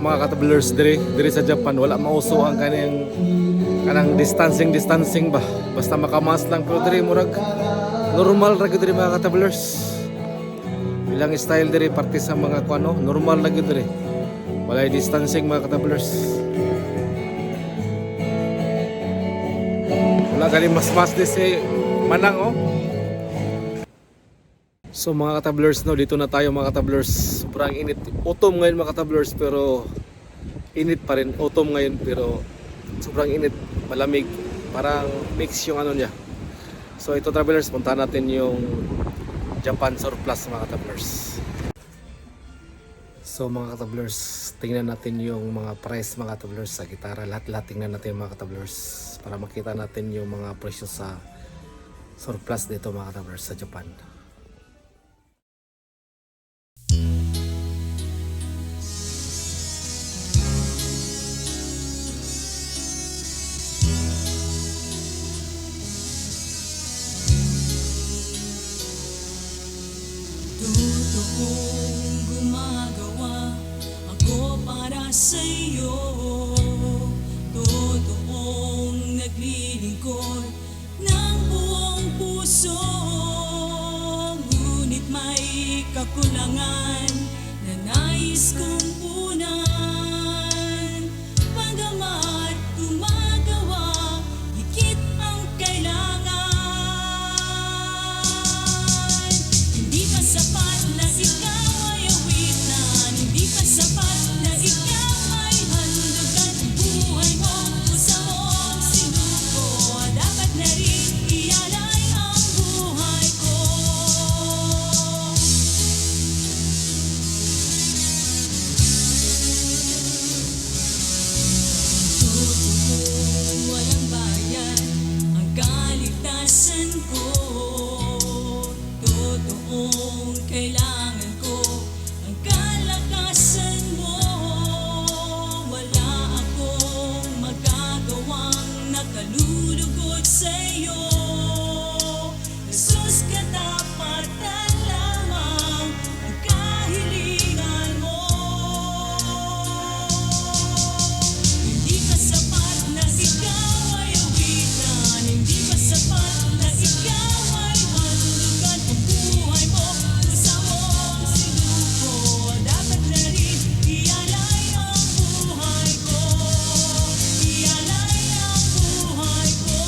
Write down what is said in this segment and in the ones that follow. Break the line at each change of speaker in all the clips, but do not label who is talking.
Mga katablers diri sa Japan wala mauso ang kanang distancing ba, basta makamas lang. Pero diri murag normal ra gyud diri mga katablers. Ilang style diri parte sa mga kuano normal ra gyud diri, walay distancing mga katablers. Wala gani mas di si manang oh. So mga katablers, no, dito na tayo mga katablers. Sobrang init. Autumn ngayon mga katablers, pero init pa rin. Autumn ngayon pero sobrang init, malamig. Parang mix yung ano niya. So ito travelers, puntahan natin yung Japan Surplus mga katablers. So mga katablers, tingnan natin yung mga price mga katablers sa gitara. Lahat-lahat tingnan natin mga katablers para makita natin yung mga presyo sa surplus dito mga katablers sa Japan.
Totoong gumagawa ako para sa'yo, totoong naglilingkod ng buong puso. Ngunit may kakulangan na nais kong punan. Bagamat gumagawa, higit ang kailangan. Hindi pa sapat na ikaw ay awitan, hindi pa sapat na ikaw ay handugan. Ang buhay mo, pusa mo ang sinuko, dapat na rin ialay ang buhay ko. Totoong walang bayan ang kaligtasan ko, totoong kailangan ko ang kalakasan mo. Wala akong magagawang nakalulugod sa'yo. Jesus, katapatan lamang ang kahilingan mo. Hindi pa sapat na ikaw ay awitan, hindi pa sapat na ikaw ay handugan. Ang buhay mo, pusa mo ang sinuko, dapat na rin ialay ang buhay ko. Ialay ang buhay ko,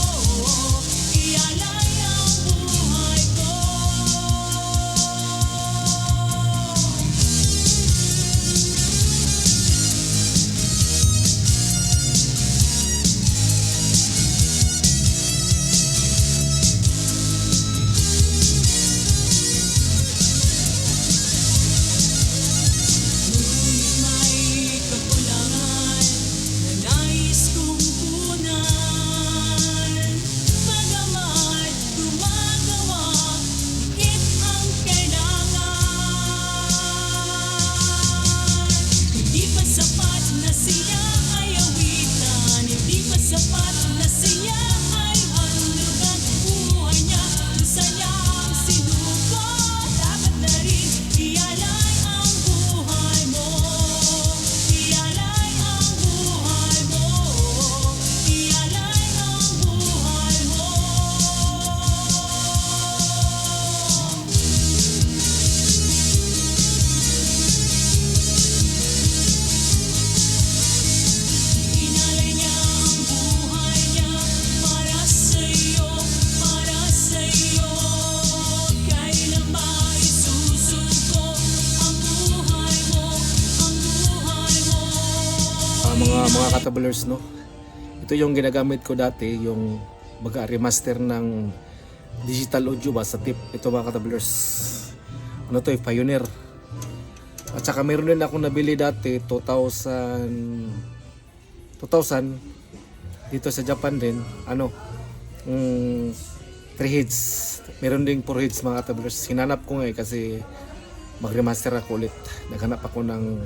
ialay ang buhay ko. Ngunit may kakulangan na nais kong punan. Bagamat gumagawa, higit ang kailangan. Hindi pa sapat na siya ay awitan, hindi pa sapat na siya ay handugan. Buhay niya, pusa niya ang sinuko, dapat na rin ialay ang buhay mo. Ialay ang buhay mo, ialay ang buhay mo. Inalay niya ang buhay niya para sa'yo, para sa'yo. Kailan ba isusuko ang buhay mo, ang buhay mo?
Mga katablers, no, ito yung ginagamit ko dati, yung baga remaster ng digital audio ba sa tip. Ito mga katablers, ano to, Pioneer. At saka meron din ako nabili dati 2000 dito sa Japan din, ano, 3 heads, meron ding 4 heads mga katablers. Hinanap ko nga kasi mag-remaster ako ulit. Naghanap ako ng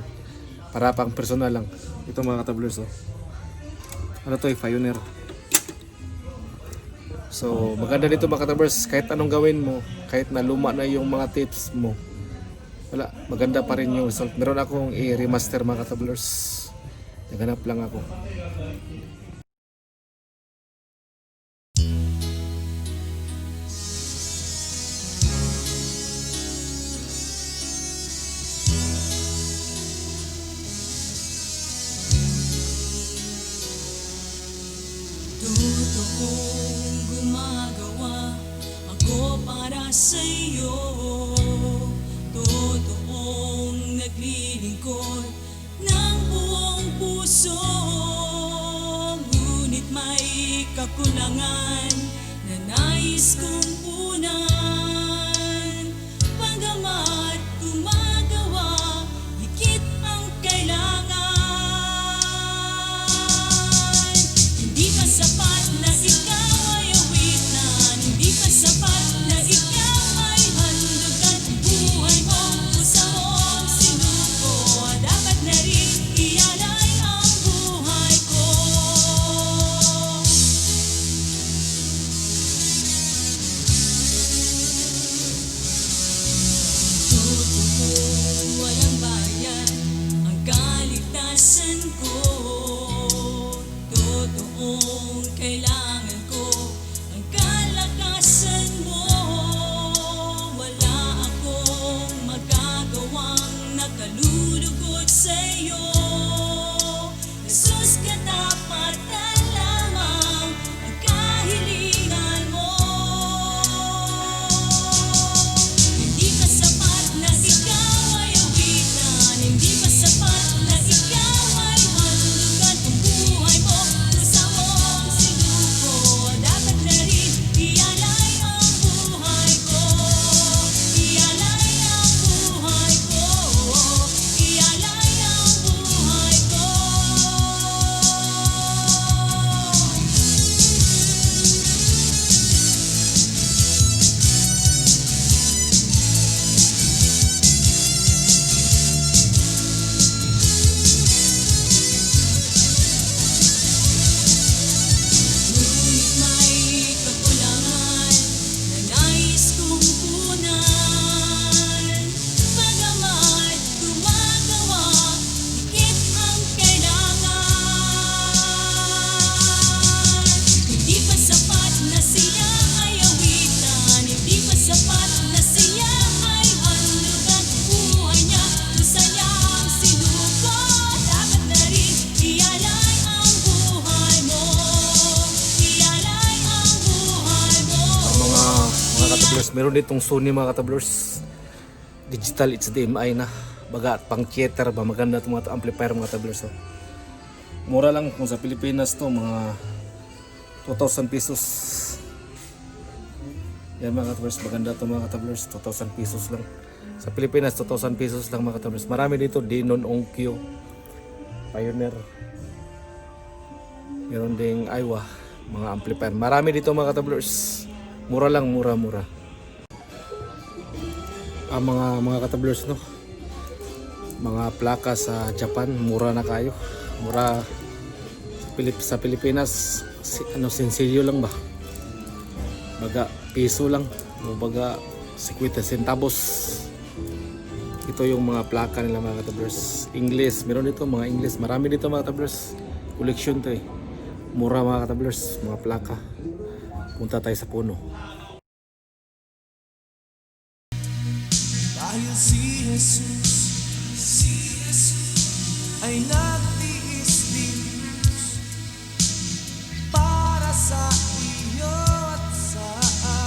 para pang personal lang. Ito mga katablers, oh. Ano to, Pioneer. So maganda dito mga katablers, kahit anong gawin mo, kahit na luma na yung mga tips mo, wala, maganda pa rin yung result. Meron akong i-remaster mga katablers. Naghanap lang ako.
Totoong gumagawa ako para sa'yo. Totoong naglilingkod ng buong puso. Ngunit may kakulangan na nais kong punan. Bagamat gumagawa, higit ang kailangan. Hindi pa sapat na ikaw ay awitan. Hindi pa sapat na ikaw ay handugan. Ang buhay mo, pusa mong sinuko. Dapat na rin ialay ang buhay ko. Totoong walang bayan ang kaligtasan ko. Totoong kailangan ko ang kalakasan mo. Wala akong magagawang nakalulugod sa'yo. Jesus, katapatan lamang ang kahilingan mo. Hindi pa sapat na ikaw ay awitan. Hindi pa sapat na ikaw ay handugan. Ang buhay mo, pusa mong sinuko. Dapat na rin ialay ang buhay ko. Ialay ang buhay ko. Ialay ang buhay ko. Ngunit may kakulangan na nais kong punan. Bagamat gumagawa, higit ang kailangan. Hindi pa sapat na siya ay awitan. Hindi pa sapat na siya ay handugan. Buhay niya, pusa niyang sinuko. Dapat na rin ialay ang buhay mo. Ialay ang buhay mo.
Mga katablers, meron ditong Sony mga katablers. Digital HDMI na. Baga at pang theater ba, maganda itong mga amplifier mga katablers. Oh. Mura lang kung sa Pilipinas to, mga 2,000 pesos. Yan mga katablers, maganda to mga katablers, 2,000 pesos lang. Sa Pilipinas, 2,000 pesos lang mga katablers. Marami dito, Denon, Onkyo, Pioneer. Meron ding Aiwa, mga amplifier. Marami dito mga katablers. Mura lang, mura. Mga katablers, no. Mga plaka sa Japan, mura na kayo. Mura sa Pilipinas, sensilyo lang ba? Baga piso lang, o baga 50 centavos. Ito yung mga plaka nila mga katablers. English, meron dito mga English. Marami dito mga katablers. Collection to eh. Mura mga katablers, mga plaka. Punta tayo sa puno.
Dahil si Jesus ay nagtiis din para sa iyo at sa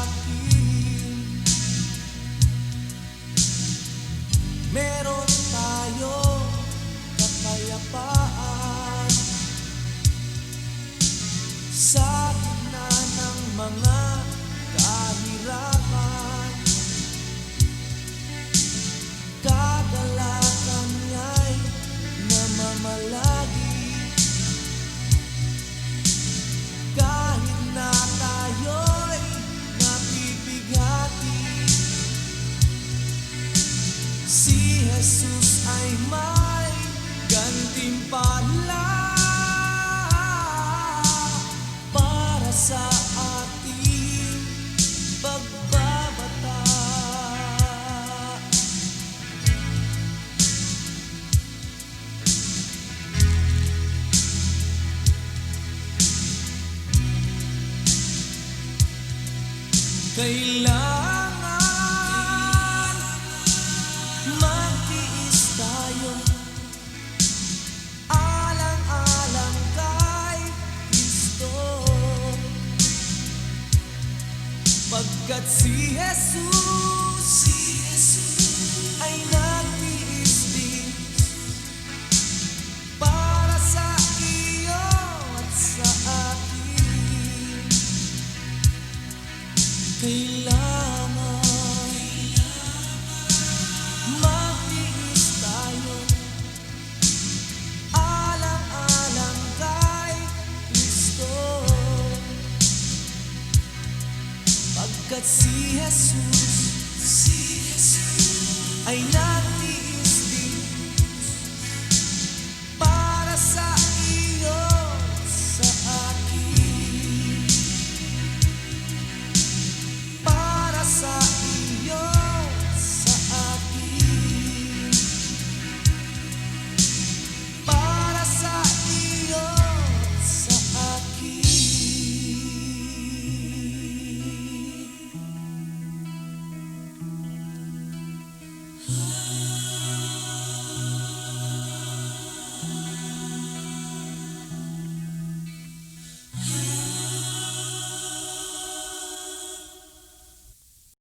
akin. Meron tayo kapayapaan sa gitna ng mga kahirapan. Kagalakan niya'y namamalagi. Kahit na tayo'y nabibighati, si Jesus ay may gantimpala para sa ating pagbabata. Kailangan magtiis tayo alang-alang kay Kristo, pagkat si Jesus ay nagtiis din para sa iyo at sa akin. Kailangan magtiis tayo alang-alang kay Kristo, pagkat si Jesus ay